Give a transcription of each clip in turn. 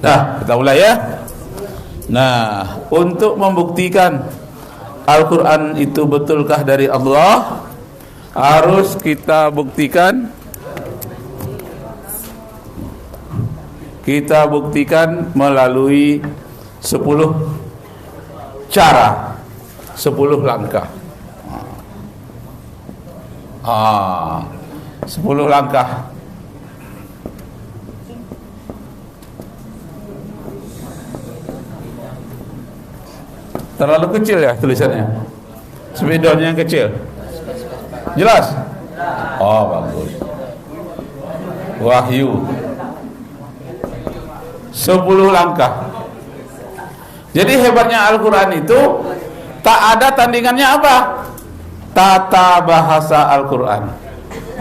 Nah, kita mulai ya. Nah, untuk membuktikan Al-Quran itu betulkah dari Allah, harus kita buktikan melalui 10 cara, 10 langkah. 10 langkah. Terlalu kecil ya tulisannya, spidolnya yang kecil. Jelas? Oh, bagus. Wahyu 10 langkah. Jadi hebatnya Al-Quran itu tak ada tandingannya apa? Tata bahasa Al-Quran.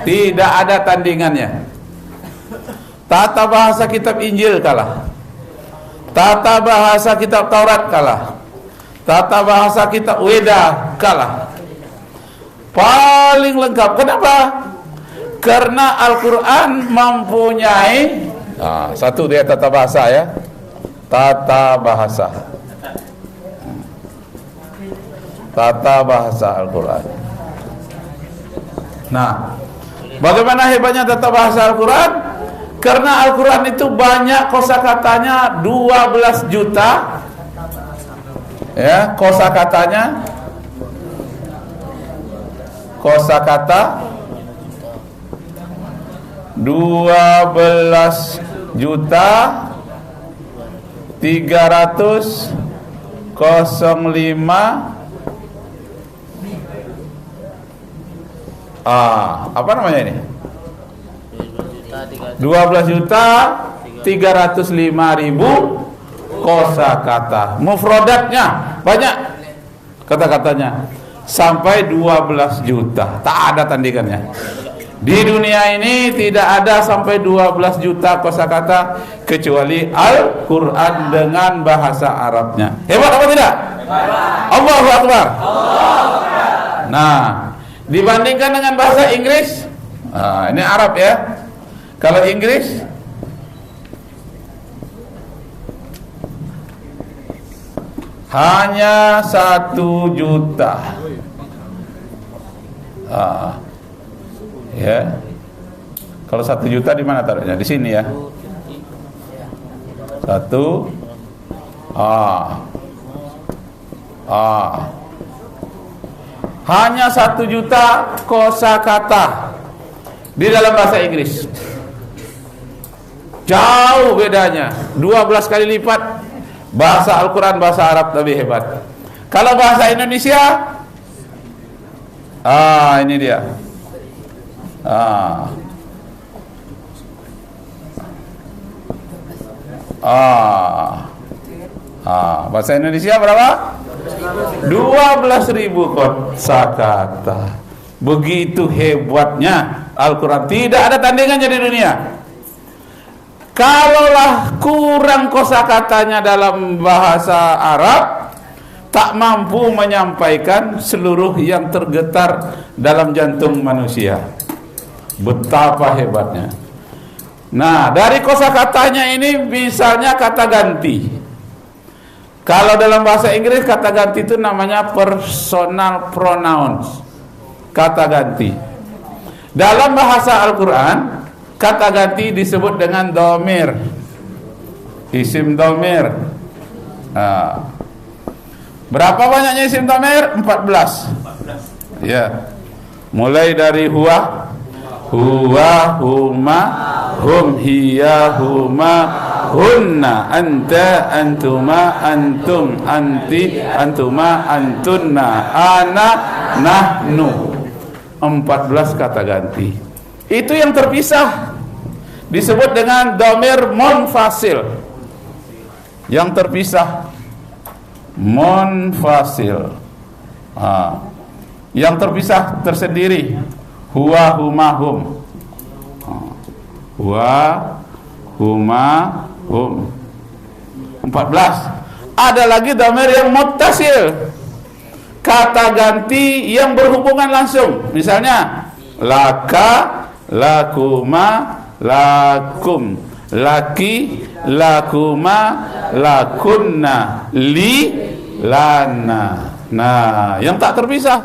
Tidak ada tandingannya. Tata bahasa kitab Injil kalah. Tata bahasa kitab Taurat kalah. Tata bahasa kitab Weda kalah. Paling lengkap. Kenapa? Karena Al-Quran mempunyai satu dia tata bahasa ya. Tata bahasa. Tata bahasa Al-Quran. Nah, bagaimana hebatnya tata bahasa Al-Quran? Karena Al-Quran itu banyak kosakatanya 12 juta. Ya, kosakatanya, kosakata 12 juta 305. Apa namanya ini? 12 juta 305.000 kosakata. Mufradatnya banyak, kata-katanya sampai 12 juta. Tak ada tandingannya. Di dunia ini tidak ada sampai 12 juta kosakata kecuali Al-Quran dengan bahasa Arabnya. Hebat apa tidak? Allahu Akbar. Nah, dibandingkan dengan bahasa Inggris, ini Arab ya. Kalau Inggris hanya 1 juta. Ya. Kalau 1 juta di mana taruhnya? Di sini ya. 1 hanya 1 juta kosakata di dalam bahasa Inggris. Jauh bedanya, 12 kali lipat. Bahasa Al-Quran, bahasa Arab lebih hebat. Kalau bahasa Indonesia, ini dia. Bahasa Indonesia berapa? 12.000 kosakata. Begitu hebatnya Al-Quran, tidak ada tandingannya di dunia. Kalaulah kurang kosakatanya dalam bahasa Arab, tak mampu menyampaikan seluruh yang tergetar dalam jantung manusia. Betapa hebatnya. Nah, dari kosakatanya ini misalnya kata ganti. Kalau dalam bahasa Inggris kata ganti itu namanya personal pronouns. Kata ganti. Dalam bahasa Al-Quran, kata ganti disebut dengan domir, isim domir. Berapa banyaknya isim domir? 14. Ya. Mulai dari huwa, huma, hum, hiya, huma, hunna, anta, antuma, antum, anti, antuma, antunna, ana, nahnu. 14 kata ganti. Itu yang terpisah disebut dengan dhamir munfasil. Yang terpisah munfasil. Yang terpisah tersendiri huwa, huma, hum. Huwa, huma, hum. 14. Ada lagi dhamir yang muttasil, kata ganti yang berhubungan langsung. Misalnya laka, lakuma, lakum. laki, lakuma, lakunna, li, lana. Nah, yang tak terpisah.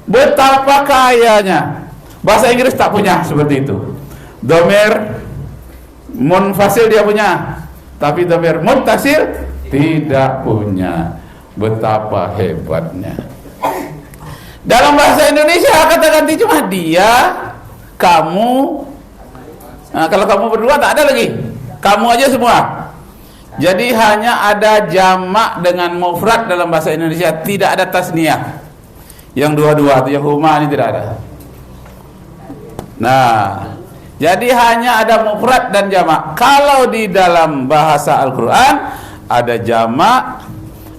Betapa kayanya. Bahasa Inggris tak punya seperti itu. Dhamir munfasil dia punya, tapi dhamir muttasil tidak punya. Betapa hebatnya. Dalam bahasa Indonesia kata ganti cuma dia, kamu. Nah, kalau kamu berdua tak ada lagi, kamu aja semua. Jadi hanya ada jamak dengan mufrad dalam bahasa Indonesia, tidak ada tasniyah. Yang dua-dua atau yang huma ini tidak ada. Nah, jadi hanya ada mufrad dan jamak. Kalau di dalam bahasa Al-Quran ada jamak,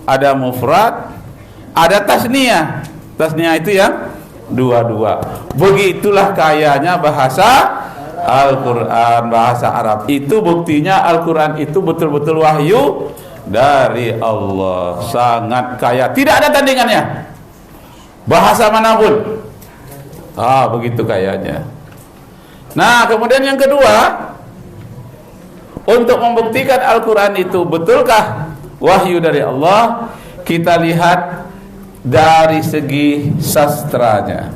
ada mufrad, ada tasniyah. Tasniyah itu yang dua-dua. Begitulah kayanya bahasa Al-Quran, bahasa Arab. Itu buktinya Al-Quran itu betul-betul wahyu dari Allah. Sangat kaya, tidak ada tandingannya. Bahasa manapun. Begitu kayanya. Nah, kemudian yang kedua, untuk membuktikan Al-Quran itu betulkah wahyu dari Allah, kita lihat dari segi sastranya.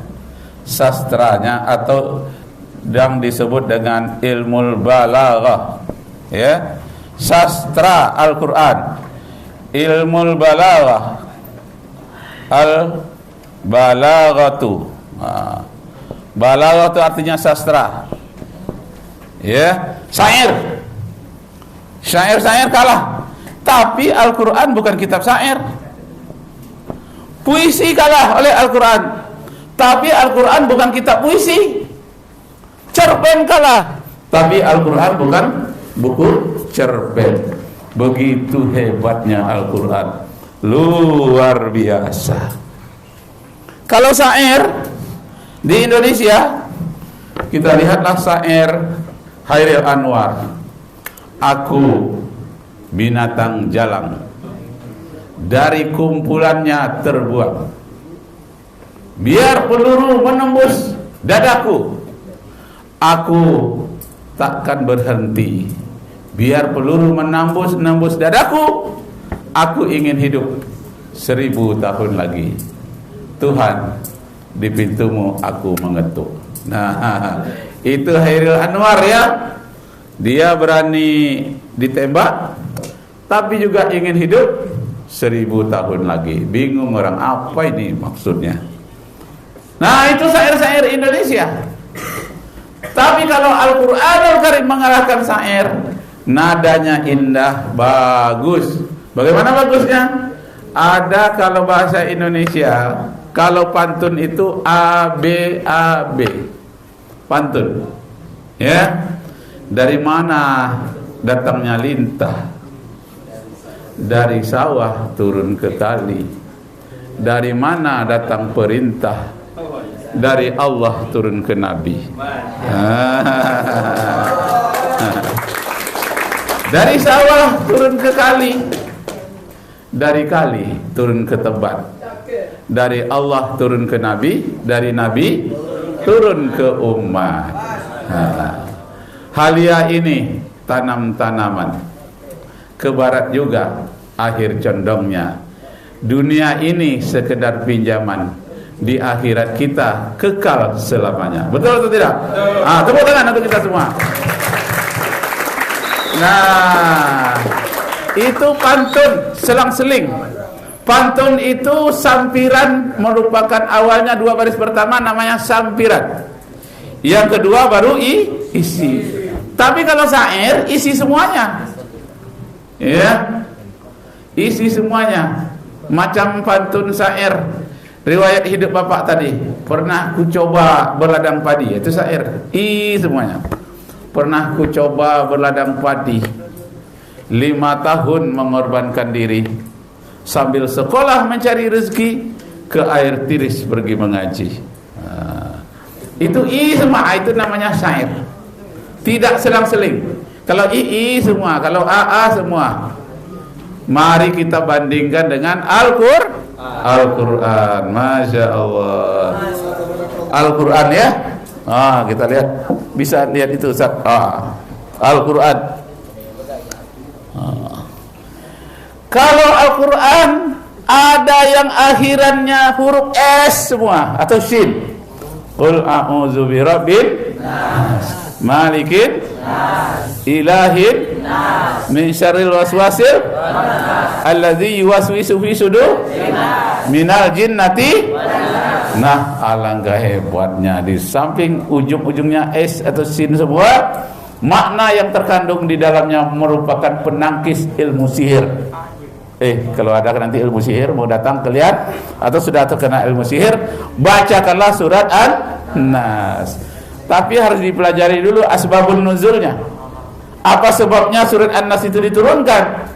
Sastranya atau yang disebut dengan ilmul balaghah, ya, sastra Al-Quran, ilmul balaghah, al-balaghatu. Balaghah itu artinya sastra, ya. Syair kalah, tapi Al-Quran bukan kitab syair. Puisi kalah oleh Al-Quran, tapi Al-Quran bukan kitab puisi. Cerpen kalah, tapi Al-Quran bukan buku cerpen. Begitu hebatnya Al-Quran, luar biasa. Kalau syair di Indonesia, kita lihatlah syair Hairil Anwar. Aku binatang jalang, dari kumpulannya terbuang. Biar peluru menembus dadaku, aku takkan berhenti. Biar peluru menembus dadaku, aku ingin hidup 1000 tahun lagi. Tuhan, di pintumu aku mengetuk. Nah, itu Hairil Anwar, ya. Dia berani ditembak, tapi juga ingin hidup 1000 tahun lagi. Bingung orang, apa ini maksudnya? Nah, itu syair-syair Indonesia. Tapi kalau Al-Quranul Karim mengalahkan syair, nadanya indah, bagus. Bagaimana bagusnya? Ada kalau bahasa Indonesia, kalau pantun itu A-B-A-B. Pantun, ya. Dari mana datangnya lintah? Dari sawah turun ke kali. Dari mana datang perintah? Dari Allah turun ke Nabi. Dari sawah turun ke kali, dari kali turun ke Tebet, dari Allah turun ke Nabi, dari Nabi turun ke umat. Halia ini tanam tanaman, ke barat juga akhir condongnya. Dunia ini sekedar pinjaman, di akhirat kita kekal selamanya. Betul atau tidak? Tepuk tangan untuk kita semua. Nah, itu pantun selang-seling. Pantun itu sampiran, merupakan awalnya 2 baris pertama namanya sampiran. Yang kedua baru isi. Tapi kalau syair isi semuanya. Ya. Isi semuanya. Macam pantun syair riwayat hidup bapak tadi, pernah ku coba berladang padi, itu syair, semuanya. Pernah ku coba berladang padi, 5 tahun mengorbankan diri, sambil sekolah mencari rezeki, ke air tiris pergi mengaji. Itu semua, itu namanya syair. Tidak selang-seling. Kalau semua, kalau AA semua. Mari kita bandingkan dengan Al-Quran. Masya Allah. Al-Quran, ya. Kita lihat, bisa lihat itu Ustaz. Al-Quran. Kalau Al-Quran ada yang akhirannya huruf S semua atau shin. Qul a'udzu birabbil nas, malikin nas, ilahin nas, min syarril waswasil alladzi yuwaswisu fi sudur minal jinnati. Nah, alangkah hebatnya, di samping ujung-ujungnya S atau sin semua, makna yang terkandung di dalamnya merupakan penangkis ilmu sihir. Kalau ada nanti ilmu sihir mau datang kalian atau sudah terkena ilmu sihir, bacakanlah surat An-Nas. Tapi harus dipelajari dulu asbabun nuzulnya. Apa sebabnya surat An-Nas itu diturunkan?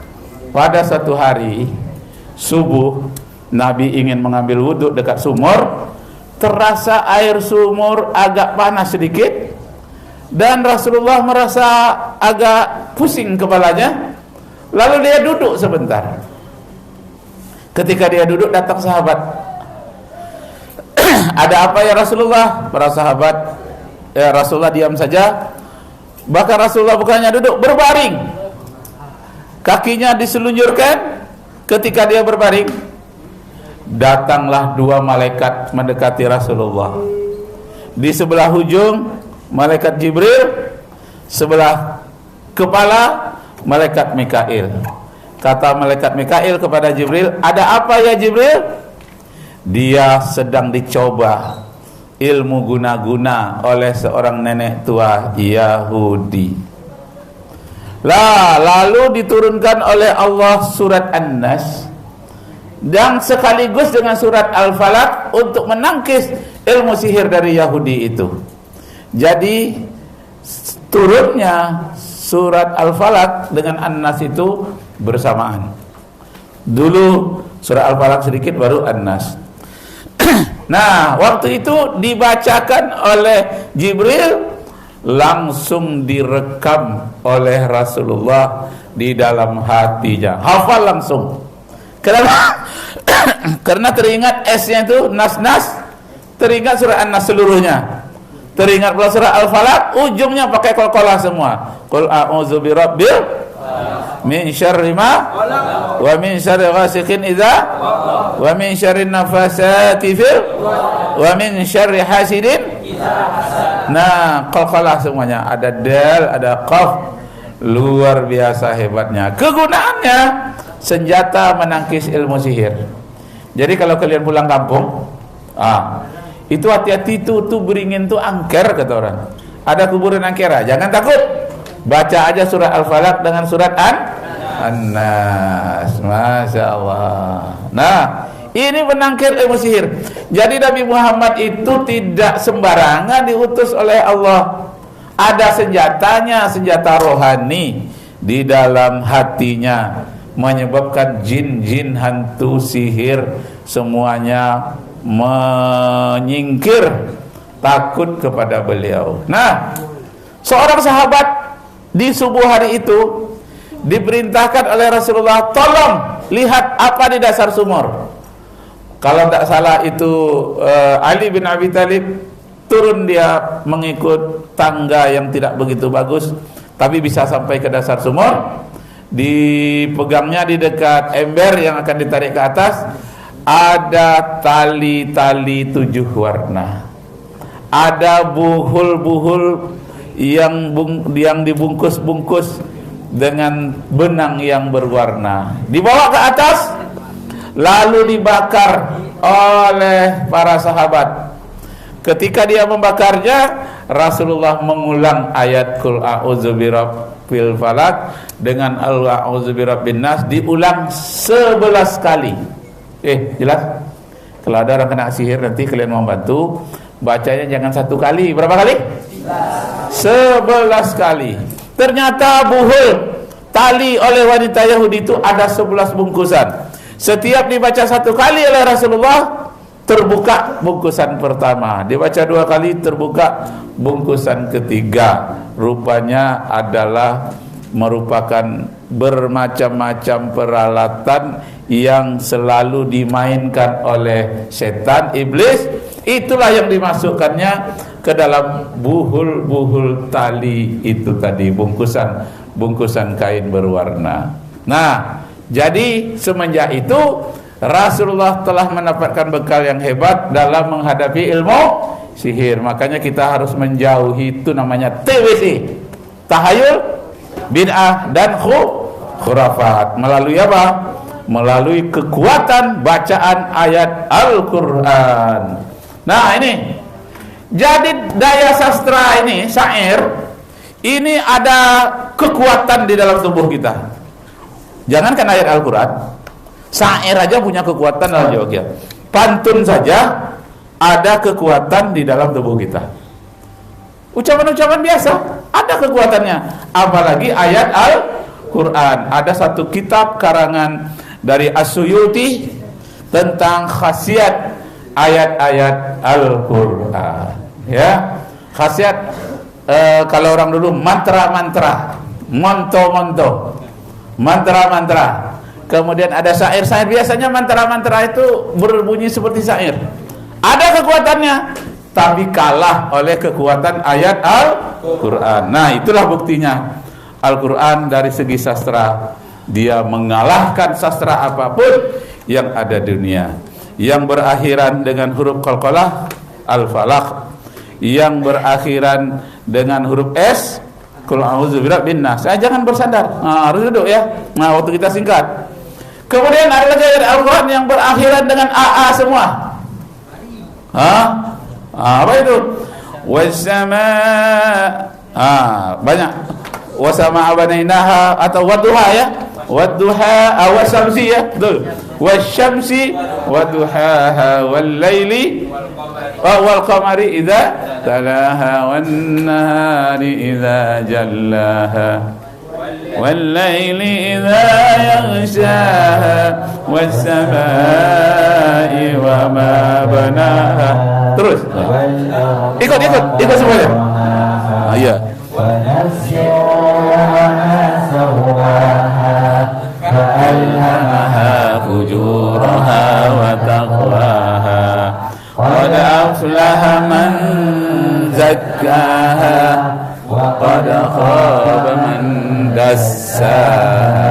Pada satu hari subuh, Nabi ingin mengambil wudhu dekat sumur, terasa air sumur agak panas sedikit, dan Rasulullah merasa agak pusing kepalanya. Lalu dia duduk sebentar. Ketika dia duduk, datang sahabat. Ada apa ya Rasulullah? Para sahabat, ya Rasulullah diam saja. Bahkan Rasulullah bukannya duduk, berbaring. Kakinya diselunjurkan. Ketika dia berbaring, datanglah dua malaikat mendekati Rasulullah. Di sebelah ujung malaikat Jibril, sebelah kepala malaikat Mikail. Kata malaikat Mikail kepada Jibril, ada apa ya Jibril? Dia sedang dicoba ilmu guna-guna oleh seorang nenek tua Yahudi. Lalu diturunkan oleh Allah surat An-Nas dan sekaligus dengan surat Al-Falaq untuk menangkis ilmu sihir dari Yahudi itu. Jadi turunnya surat Al-Falaq dengan An-Nas itu bersamaan. Dulu surah Al-Falaq sedikit, baru An-Nas. Nah, waktu itu dibacakan oleh Jibril, langsung direkam oleh Rasulullah di dalam hatinya, hafal langsung. Karena teringat S-nya itu Nas-Nas, teringat surah An-Nas seluruhnya, teringat pula surah Al-Falaq, ujungnya pakai qalqalah semua. Qul a'udzu birabbil min syarri ma wa min syarri ghasiqin idza wa min syarri nafasati fil wa min syarri hasidin. Nah, qalqalah semuanya, ada dal, ada qaf. Luar biasa hebatnya. Kegunaannya senjata menangkis ilmu sihir. Jadi kalau kalian pulang kampung, itu hati-hati tuh beringin tuh angker, kata orang. Ada kuburan angkera, jangan takut. Baca aja surah Al-Falaq dengan surat An-Nas. Masya Allah. Nah, ini penangkil ilmu sihir. Jadi Nabi Muhammad itu tidak sembarangan diutus oleh Allah. Ada senjatanya, senjata rohani di dalam hatinya, menyebabkan jin-jin, hantu, sihir semuanya menyingkir, takut kepada beliau. Nah, seorang sahabat di subuh hari itu diperintahkan oleh Rasulullah, tolong lihat apa di dasar sumur. Kalau tak salah itu Ali bin Abi Thalib turun, dia mengikut tangga yang tidak begitu bagus, tapi bisa sampai ke dasar sumur. Dipegangnya di dekat ember yang akan ditarik ke atas, ada tali-tali 7 warna, ada buhul-buhul yang dibungkus-bungkus dengan benang yang berwarna, dibawa ke atas lalu dibakar oleh para sahabat. Ketika dia membakarnya, Rasulullah mengulang ayat Qul a'udzu birabbil falaq dengan a'udzu birabbin nas, diulang 11 kali. Jelas? Kalau ada orang kena sihir nanti kalian mau bantu, bacanya jangan 1 kali. Berapa kali? 11 kali. Ternyata buhul tali oleh wanita Yahudi itu ada 11 bungkusan. Setiap dibaca 1 kali oleh Rasulullah, terbuka bungkusan pertama. Dibaca 2 kali, terbuka bungkusan ketiga. Rupanya adalah merupakan bermacam-macam peralatan yang selalu dimainkan oleh setan, iblis. Itulah yang dimasukkannya ke dalam buhul-buhul tali itu tadi, bungkusan kain berwarna. Nah, jadi semenjak itu Rasulullah telah mendapatkan bekal yang hebat dalam menghadapi ilmu sihir. Makanya kita harus menjauhi itu namanya TWC, tahayul, bid'ah dan khurafat. Melalui apa? Melalui kekuatan bacaan ayat Al-Quran. Nah ini, jadi daya sastra ini, syair ini ada kekuatan di dalam tubuh kita. Jangankan ayat Al-Quran, syair aja punya kekuatan dalam jiwa kita. Pantun saja ada kekuatan di dalam tubuh kita. Ucapan-ucapan biasa ada kekuatannya, apalagi ayat Al-Quran. Ada satu kitab karangan dari As-Suyuti tentang khasiat ayat-ayat Al-Quran. Ya, khasiat kalau orang dulu mantra-mantra, monto-monto, mantra-mantra. Kemudian ada syair-syair, biasanya mantra-mantra itu berbunyi seperti syair. Ada kekuatannya, tapi kalah oleh kekuatan ayat Al-Quran. Nah, itulah buktinya Al-Quran dari segi sastra, dia mengalahkan sastra apapun yang ada di dunia. Yang berakhiran dengan huruf qalqalah, Al-Falaq. Yang berakhiran dengan huruf S, Qul a'udzu birabbin nas. Jangan bersandar. Nah, harus duduk ya. Nah, waktu kita singkat. Kemudian ada lagi ayat Al-Quran yang berakhiran dengan AA semua. Apa itu? Wasama. Banyak. Wasama banainaha atau wadduha ya. Wadduha awasyamsi ya. Betul. Wasyamsi wadduhaha wal laili wal qamari idza talaha wan nahari idza jallaha wal laili idza yaghshaha was samai wa ma banaha. Terus ikut semuanya. Iya. فألهمها فجورها وتقواها قد أفلح من زكاها وقد خاب من دساها